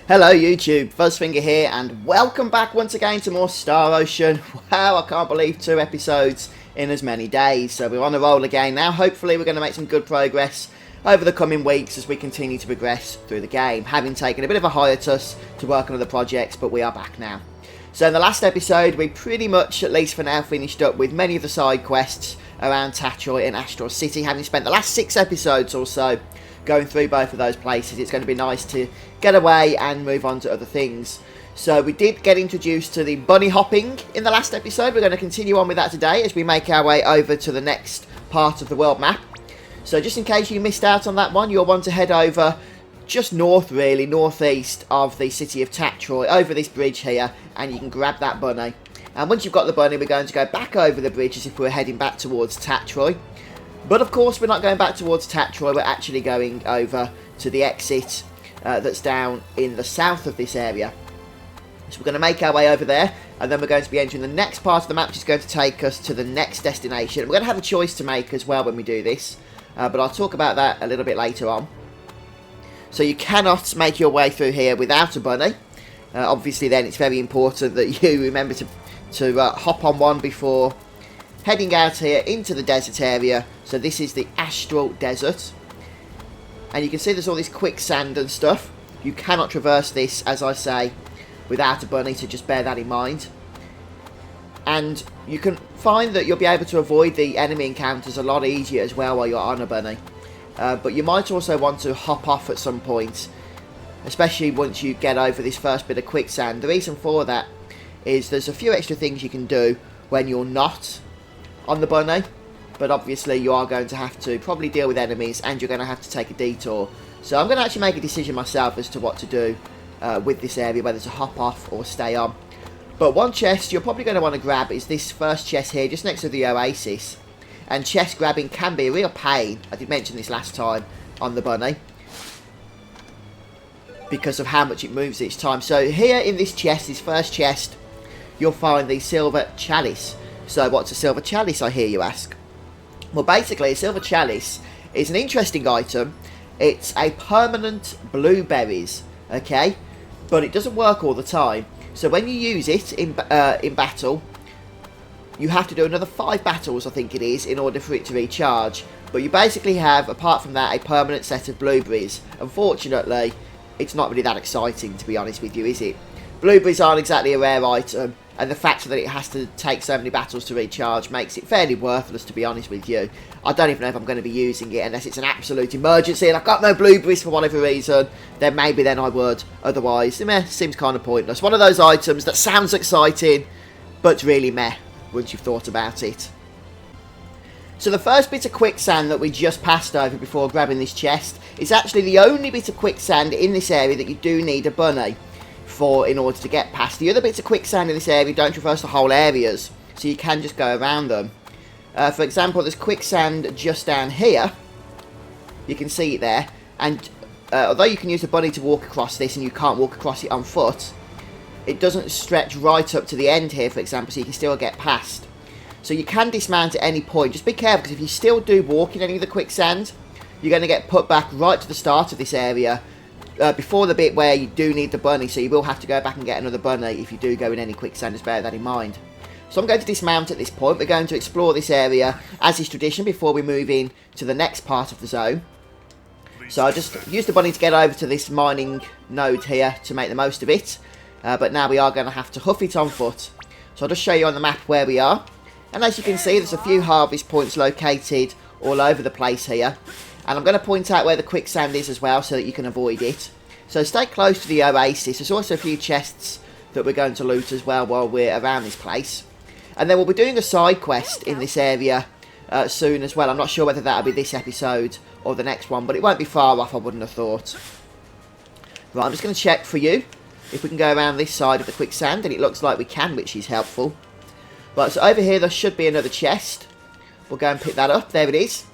Hello YouTube, Fuzzfinger here, and welcome back once again to more Star Ocean. Wow, I can't believe 2 episodes in as many days, so we're on the roll again now. Hopefully we're going to make some good progress over the coming weeks as we continue to progress through the game, having taken a bit of a hiatus to work on other projects, but we are back now. So in the last episode, we pretty much, at least for now, finished up with many of the side quests around Patron and Astral City, having spent the last 6 episodes or so going through both of those places. It's going to be nice to get away and move on to other things. So we did get introduced to the bunny hopping in the last episode. We're going to continue on with that today as we make our way over to the next part of the world map. So just in case you missed out on that one, you'll want to head over just north, really, northeast of the city of Patron, over this bridge here, and you can grab that bunny. And once you've got the bunny, we're going to go back over the bridge as if we were heading back towards Patron. But of course we're not going back towards Patron, we're actually going over to the exit that's down in the south of this area. So we're going to make our way over there, and then we're going to be entering the next part of the map, which is going to take us to the next destination. We're going to have a choice to make as well when we do this, but I'll talk about that a little bit later on. So you cannot make your way through here without a bunny. Obviously then it's very important that you remember to hop on one before heading out here into the desert area. So this is the Astral Desert, and you can see there's all this quicksand and stuff. You cannot traverse this, as I say, without a bunny, so just bear that in mind. And you can find that you'll be able to avoid the enemy encounters a lot easier as well while you're on a bunny. But you might also want to hop off at some point, especially once you get over this first bit of quicksand. The reason for that is there's a few extra things you can do when you're not on the bunny, but obviously you are going to have to probably deal with enemies, and you're going to have to take a detour. So I'm going to actually make a decision myself as to what to do with this area, whether to hop off or stay on. But one chest you're probably going to want to grab is this first chest here, just next to the oasis. And chest grabbing can be a real pain. I did mention this last time on the bunny, because of how much it moves each time. So here in this chest, this first chest, you'll find the silver chalice. So what's a silver chalice, I hear you ask? Well, basically a silver chalice is an interesting item. It's a permanent blueberries, okay? But it doesn't work all the time. So when you use it in battle, you have to do another 5 battles, I think it is, in order for it to recharge. But you basically have, apart from that, a permanent set of blueberries. Unfortunately, it's not really that exciting, to be honest with you, is it? Blueberries aren't exactly a rare item, and the fact that it has to take so many battles to recharge makes it fairly worthless, to be honest with you. I don't even know if I'm going to be using it unless it's an absolute emergency and I've got no blueberries for whatever reason. Then maybe then I would. Otherwise, meh, seems kind of pointless. One of those items that sounds exciting, but really meh, once you've thought about it. So the first bit of quicksand that we just passed over before grabbing this chest is actually the only bit of quicksand in this area that you do need a bunny for in order to get past. The other bits of quicksand in this area don't traverse the whole areas, so you can just go around them. For example, there's quicksand just down here. You can see it there, and although you can use a bunny to walk across this and you can't walk across it on foot, it doesn't stretch right up to the end here, for example, so you can still get past. So you can dismount at any point. Just be careful, because if you still do walk in any of the quicksand, you're going to get put back right to the start of this area, before the bit where you do need the bunny, so you will have to go back and get another bunny if you do go in any quicksand. Just bear that in mind. So I'm going to dismount at this point. We're going to explore this area as is tradition before we move in to the next part of the zone. So I just used the bunny to get over to this mining node here to make the most of it. But now we are going to have to hoof it on foot. So I'll just show you on the map where we are. And as you can see, there's a few harvest points located all over the place here. And I'm going to point out where the quicksand is as well, so that you can avoid it. So stay close to the oasis. There's also a few chests that we're going to loot as well while we're around this place. And then we'll be doing a side quest in this area soon as well. I'm not sure whether that'll be this episode or the next one, but it won't be far off, I wouldn't have thought. Right, I'm just going to check for you if we can go around this side of the quicksand, and it looks like we can, which is helpful. Right, so over here there should be another chest. We'll go and pick that up. There it is.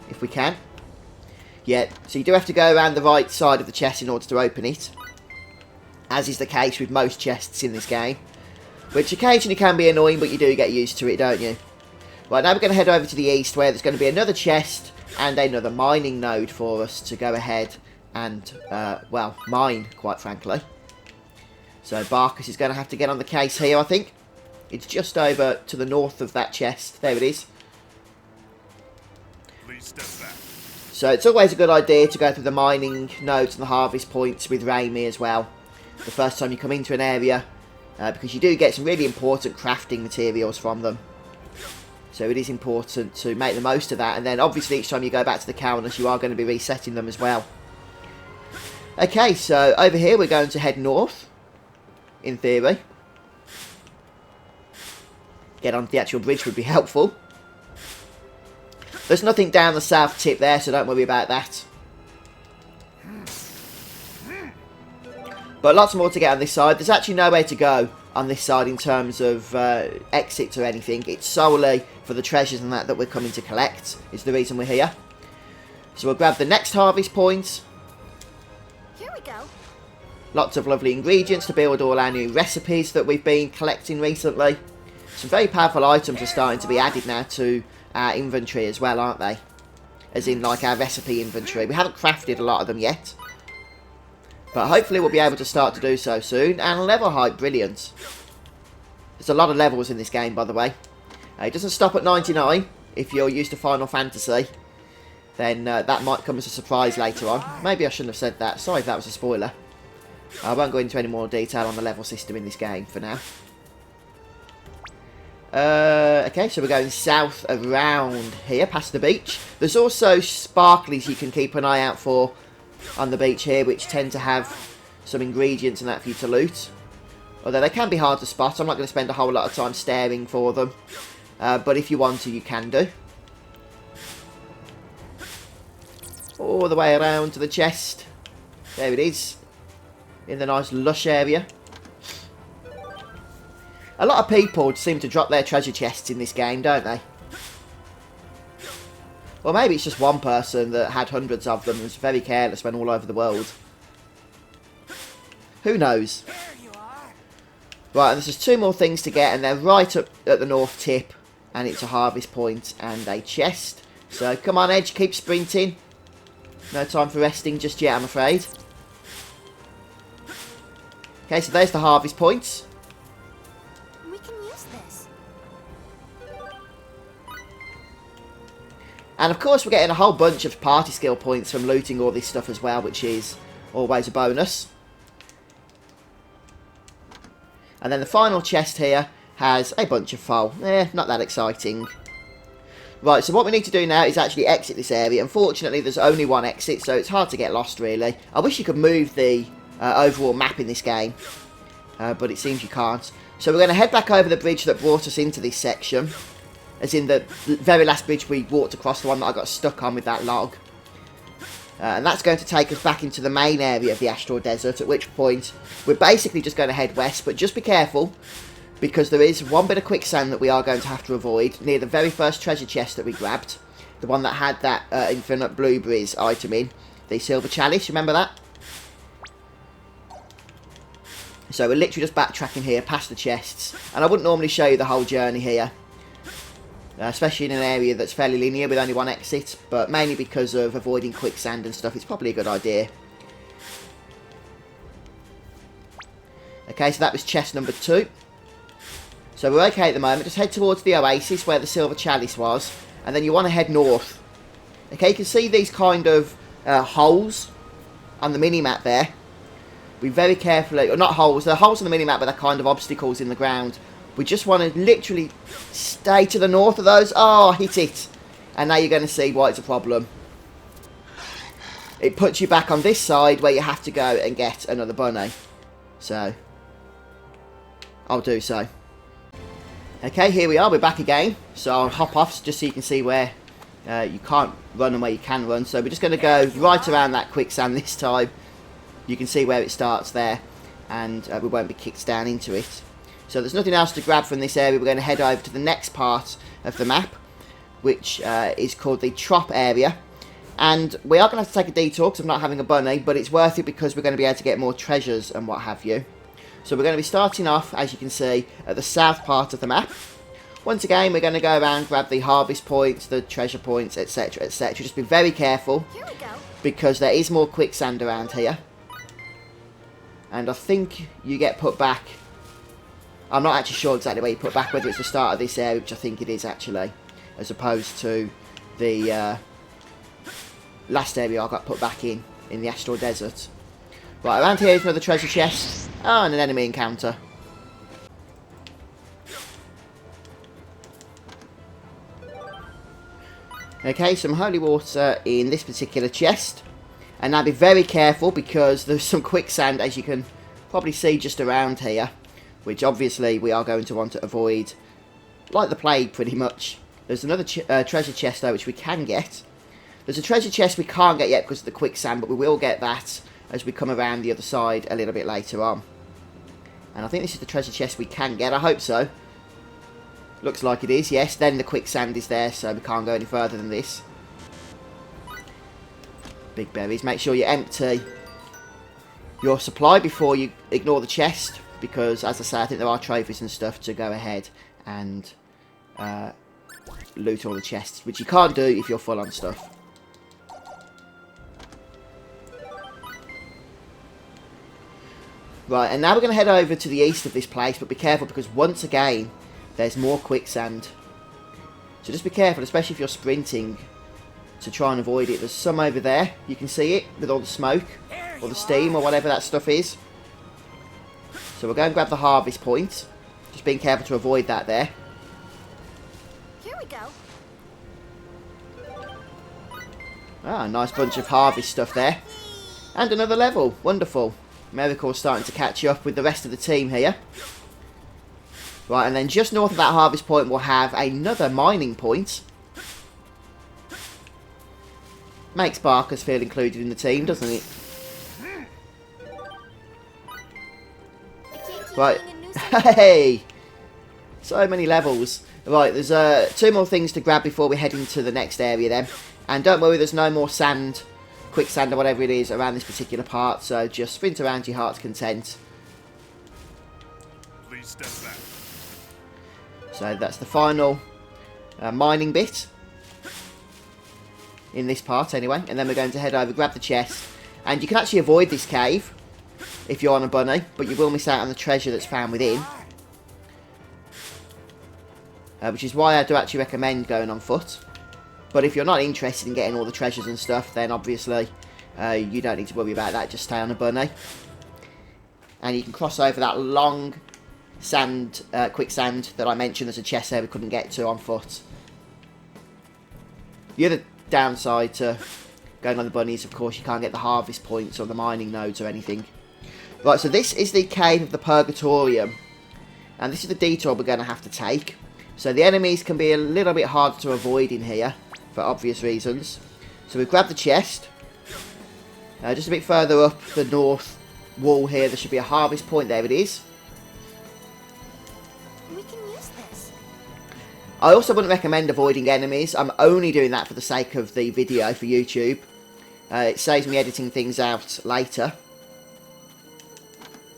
If we can. Yeah, so you do have to go around the right side of the chest in order to open it, as is the case with most chests in this game, which occasionally can be annoying, but you do get used to it, don't you? Right, now we're going to head over to the east, where there's going to be another chest and another mining node for us to go ahead and, well, mine, quite frankly. So Barkus is going to have to get on the case here, I think. It's just over to the north of that chest. There it is. Please step back. So it's always a good idea to go through the mining nodes and the harvest points with Raimi as well. The first time you come into an area, because you do get some really important crafting materials from them. So it is important to make the most of that. And then obviously each time you go back to the counters, you are going to be resetting them as well. Okay, so over here we're going to head north, in theory. Get onto the actual bridge would be helpful. There's nothing down the south tip there, so don't worry about that. But lots more to get on this side. There's actually nowhere to go on this side in terms of exits or anything. It's solely for the treasures and that we're coming to collect, is the reason we're here. So we'll grab the next harvest point. Here we go. Lots of lovely ingredients to build all our new recipes that we've been collecting recently. Some very powerful items are starting to be added now to our inventory as well, aren't they? As in, like, our recipe inventory. We haven't crafted a lot of them yet. But hopefully we'll be able to start to do so soon. And level height, brilliant. There's a lot of levels in this game, by the way. It doesn't stop at 99. If you're used to Final Fantasy, then that might come as a surprise later on. Maybe I shouldn't have said that. Sorry if that was a spoiler. I won't go into any more detail on the level system in this game for now. Okay, so we're going south around here, past the beach. There's also sparklies you can keep an eye out for on the beach here, which tend to have some ingredients and that for you to loot. Although they can be hard to spot. I'm not going to spend a whole lot of time staring for them. But if you want to, you can do. All the way around to the chest. There it is. In the nice lush area. A lot of people seem to drop their treasure chests in this game, don't they? Or maybe it's just one person that had hundreds of them and was very careless, went all over the world. Who knows? Right, and there's just two more things to get, and they're right up at the north tip. And it's a harvest point and a chest. So come on, Edge, keep sprinting. No time for resting just yet, I'm afraid. Okay, so there's the harvest points. We can use this. And of course we're getting a whole bunch of party skill points from looting all this stuff as well, which is always a bonus. And then the final chest here has a bunch of foal. Not that exciting. Right, so what we need to do now is actually exit this area. Unfortunately, there's only one exit, so it's hard to get lost, really. I wish you could move the overall map in this game, but it seems you can't. So we're going to head back over the bridge that brought us into this section. As in the very last bridge we walked across, the one that I got stuck on with that log. And that's going to take us back into the main area of the Astral Desert, at which point we're basically just going to head west. But just be careful, because there is one bit of quicksand that we are going to have to avoid near the very first treasure chest that we grabbed. The one that had that infinite blueberries item in. The silver chalice, remember that? So we're literally just backtracking here past the chests. And I wouldn't normally show you the whole journey here. Especially in an area that's fairly linear with only one exit. But mainly because of avoiding quicksand and stuff, it's probably a good idea. Okay, so that was chest number 2. So we're okay at the moment. Just head towards the oasis where the silver chalice was. And then you want to head north. Okay, you can see these kind of holes on the mini-map there. Be very carefully, or not holes, they're holes on the mini-map, but they're kind of obstacles in the ground. We just want to literally stay to the north of those. Oh, I hit it. And now you're going to see why it's a problem. It puts you back on this side where you have to go and get another bunny. So, I'll do so. Okay, here we are. We're back again. So I'll hop off just so you can see where you can't run and where you can run. So we're just going to go right around that quicksand this time. You can see where it starts there. And we won't be kicked down into it. So there's nothing else to grab from this area. We're going to head over to the next part of the map, which is called the Tropp area. And we are going to have to take a detour because I'm not having a bunny, but it's worth it because we're going to be able to get more treasures and what have you. So we're going to be starting off, as you can see, at the south part of the map, Once again, we're going to go around, grab the harvest points, the treasure points, etc, etc. Just be very careful, Here we go. because there is more quicksand around here. And I think you get put back. I'm not actually sure exactly where you put back, whether it's the start of this area, which I think it is actually, as opposed to the last area I got put back in the astral desert. Right, around here is another treasure chest. Oh, and an enemy encounter. Okay, some holy water in this particular chest. And now be very careful, because there's some quicksand, as you can probably see just around here, which obviously we are going to want to avoid like the plague, pretty much. There's another treasure chest though, which we can get. There's a treasure chest we can't get yet because of the quicksand, but we will get that as we come around the other side a little bit later on. And I think this is the treasure chest we can get. I hope so. Looks like it is, yes. Then the quicksand is there, so we can't go any further than this. Big berries. Make sure you empty your supply before you ignore the chest, because, as I say, I think there are trophies and stuff to go ahead and loot all the chests, which you can't do if you're full on stuff. Right, and now we're going to head over to the east of this place, but be careful, because once again, there's more quicksand. So just be careful, especially if you're sprinting, to try and avoid it. There's some over there. You can see it with all the smoke, or the steam, or whatever that stuff is. So we'll go and grab the harvest point. Just being careful to avoid that there. Here we go. Ah, nice bunch of harvest stuff there. And another level. Wonderful. Miracle's starting to catch up with the rest of the team here. Right, and then just north of that harvest point we'll have another mining point. Makes Barkers feel included in the team, doesn't it? Right. Hey! So many levels. Right, there's 2 more things to grab before we head into the next area then. And don't worry, there's no more sand, quicksand or whatever it is around this particular part, so just sprint around to your heart's content. Please step back. So that's the final mining bit. In this part anyway. And then we're going to head over, grab the chest. And you can actually avoid this cave if you're on a bunny, but you will miss out on the treasure that's found within. Which is why I do actually recommend going on foot. But if you're not interested in getting all the treasures and stuff, then obviously you don't need to worry about that. Just stay on a bunny. And you can cross over that long sand, quicksand that I mentioned. There's a chest there we couldn't get to on foot. The other downside to going on the bunnies, of course, you can't get the harvest points or the mining nodes or anything. Right, so this is the cave of the Purgatorium. And this is the detour we're going to have to take. So the enemies can be a little bit hard to avoid in here, for obvious reasons. So we've grabbed the chest. Just a bit further up the north wall here, there should be a harvest point. There it is. We can use this. I also wouldn't recommend avoiding enemies. I'm only doing that for the sake of the video for YouTube. It saves me editing things out later.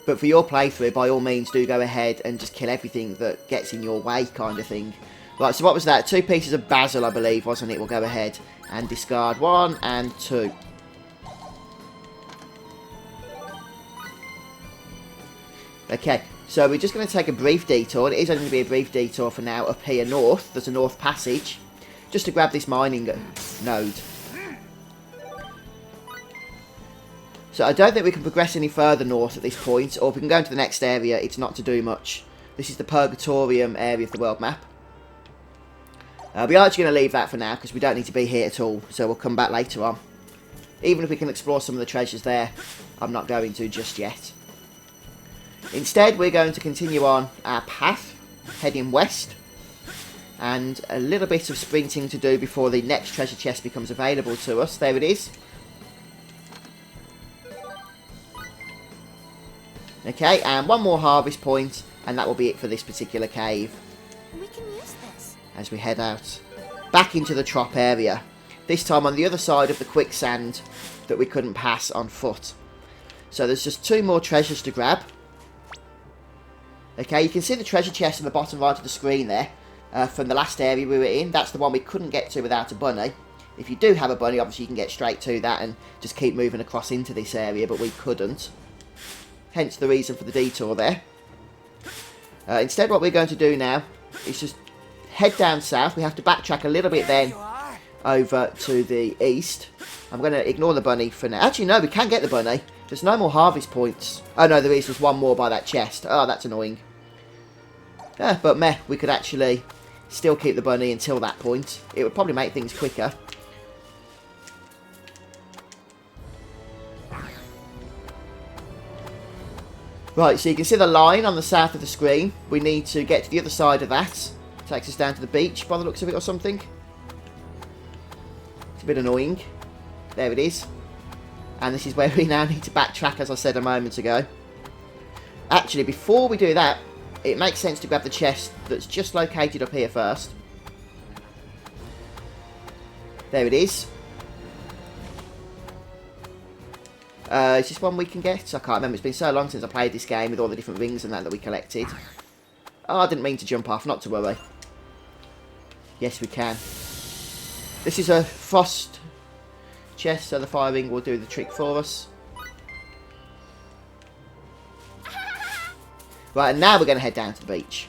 But for your playthrough, by all means, do go ahead and just kill everything that gets in your way, kind of thing. Right, so what was that? 2 pieces of basil, I believe, wasn't it? We'll go ahead and discard 1 and 2. Okay, so we're just going to take a brief detour. It is only going to be a brief detour for now. Up here north, there's a north passage, just to grab this mining node. So I don't think we can progress any further north at this point, or if we can go into the next area, it's not to do much. This is the Purgatorium area of the world map. We are actually going to leave that for now, because we don't need to be here at all, so we'll come back later on. Even if we can explore some of the treasures there, I'm not going to just yet. Instead, we're going to continue on our path, heading west, and a little bit of sprinting to do before the next treasure chest becomes available to us. There it is. Okay, and 1 more harvest point, and that will be it for this particular cave. We can use this. As we head out back into the Tropp area. This time on the other side of the quicksand that we couldn't pass on foot. So there's just 2 more treasures to grab. Okay, you can see the treasure chest in the bottom right of the screen there. from the last area we were in. That's the one we couldn't get to without a bunny. If you do have a bunny, obviously you can get straight to that and just keep moving across into this area, but we couldn't. Hence the reason for the detour there. Instead, what we're going to do now is just head down south. We have to backtrack a little bit then over to the east. I'm going to ignore the bunny for now. Actually, no, we can get the bunny. There's no more harvest points. Oh, no, there is. There's one more by that chest. Oh, that's annoying. Yeah, but meh, we could actually still keep the bunny until that point. It would probably make things quicker. Right, so you can see the line on the south of the screen. We need to get to the other side of that. Takes us down to the beach by the looks of it or something. It's a bit annoying. There it is. And this is where we now need to backtrack, as I said a moment ago. Actually, before we do that, it makes sense to grab the chest that's just located up here first. There it is. Is this one we can get? I can't remember. It's been so long since I played this game with all the different rings and that we collected. Oh, I didn't mean to jump off. Not to worry. Yes, we can. This is a frost chest, so the fire ring will do the trick for us. Right, and now we're going to head down to the beach.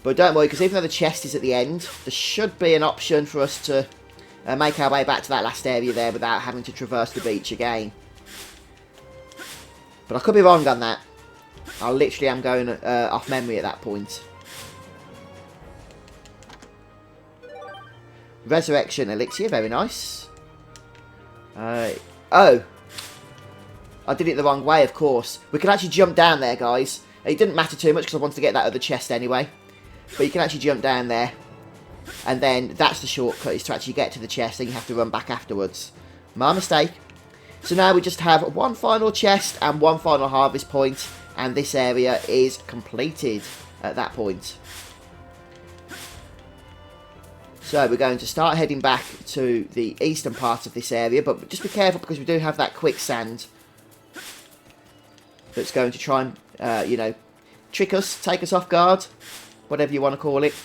But don't worry, because even though the chest is at the end, there should be an option for us to make our way back to that last area there without having to traverse the beach again. But I could be wrong on that. I literally am going off memory at that point. Resurrection elixir, very nice. Oh! I did it the wrong way, of course. We can actually jump down there, guys. It didn't matter too much because I wanted to get that other chest anyway. But you can actually jump down there. And then that's the shortcut, is to actually get to the chest and you have to run back afterwards. My mistake. So now we just have one final chest and one final harvest point. And this area is completed at that point. So we're going to start heading back to the eastern part of this area. But just be careful because we do have that quicksand that's going to try and, you know, trick us, take us off guard, whatever you want to call it.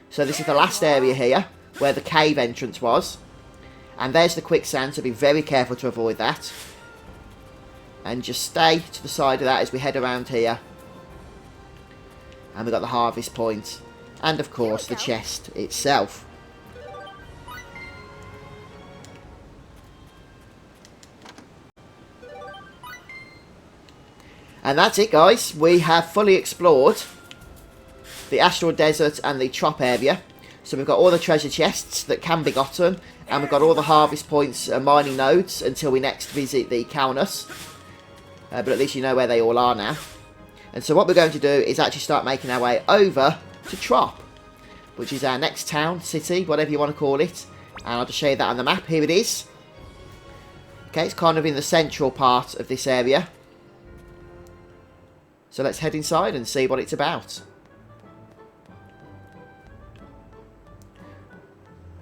So this is the last area here, where the cave entrance was. And there's the quicksand, so be very careful to avoid that. And just stay to the side of that as we head around here. And we've got the harvest point. And of course, the chest itself. And that's it, guys. We have fully explored the Astral Desert and the Trop area. So we've got all the treasure chests that can be gotten. And we've got all the harvest points and mining nodes until we next visit the Kaunus. But at least you know where they all are now. And so what we're going to do is actually start making our way over to Tropp, which is our next town, city, whatever you want to call it. And I'll just show you that on the map. Here it is. Okay, it's kind of in the central part of this area. So let's head inside and see what it's about.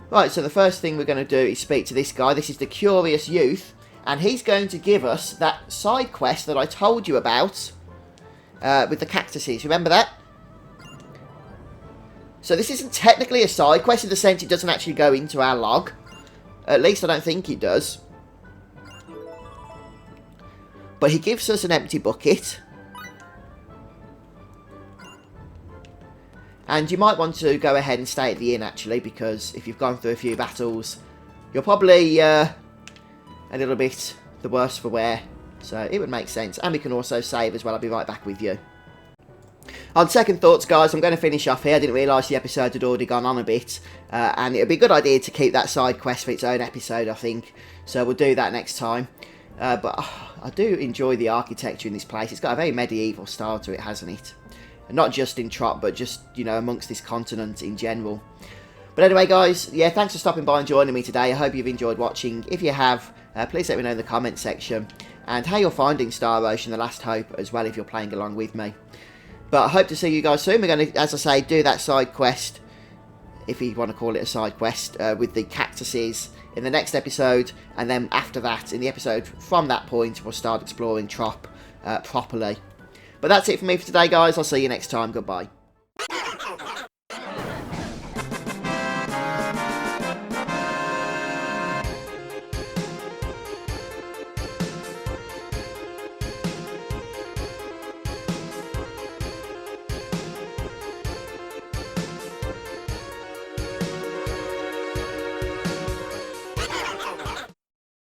Right, so the first thing we're going to do is speak to this guy. This is the Curious Youth. And he's going to give us that side quest that I told you about with the cactuses. Remember that? So this isn't technically a side quest in the sense it doesn't actually go into our log. At least I don't think it does. But he gives us an empty bucket. And you might want to go ahead and stay at the inn, actually, because if you've gone through a few battles, you're probably a little bit the worse for wear. So it would make sense. And we can also save as well. I'll be right back with you. On second thoughts, guys, I'm going to finish off here. I didn't realise the episode had already gone on a bit. And it would be a good idea to keep that side quest for its own episode, I think. So we'll do that next time. But I do enjoy the architecture in this place. It's got a very medieval style to it, hasn't it? Not just in Tropp, but just, you know, amongst this continent in general. But anyway, guys, yeah, thanks for stopping by and joining me today. I hope you've enjoyed watching. If you have, please let me know in the comments section. And how you're finding Star Ocean The Last Hope as well, if you're playing along with me. But I hope to see you guys soon. We're going to, as I say, do that side quest, if you want to call it a side quest, with the cactuses in the next episode. And then after that, in the episode from that point, we'll start exploring Tropp properly. But that's it for me for today, guys. I'll see you next time. Goodbye.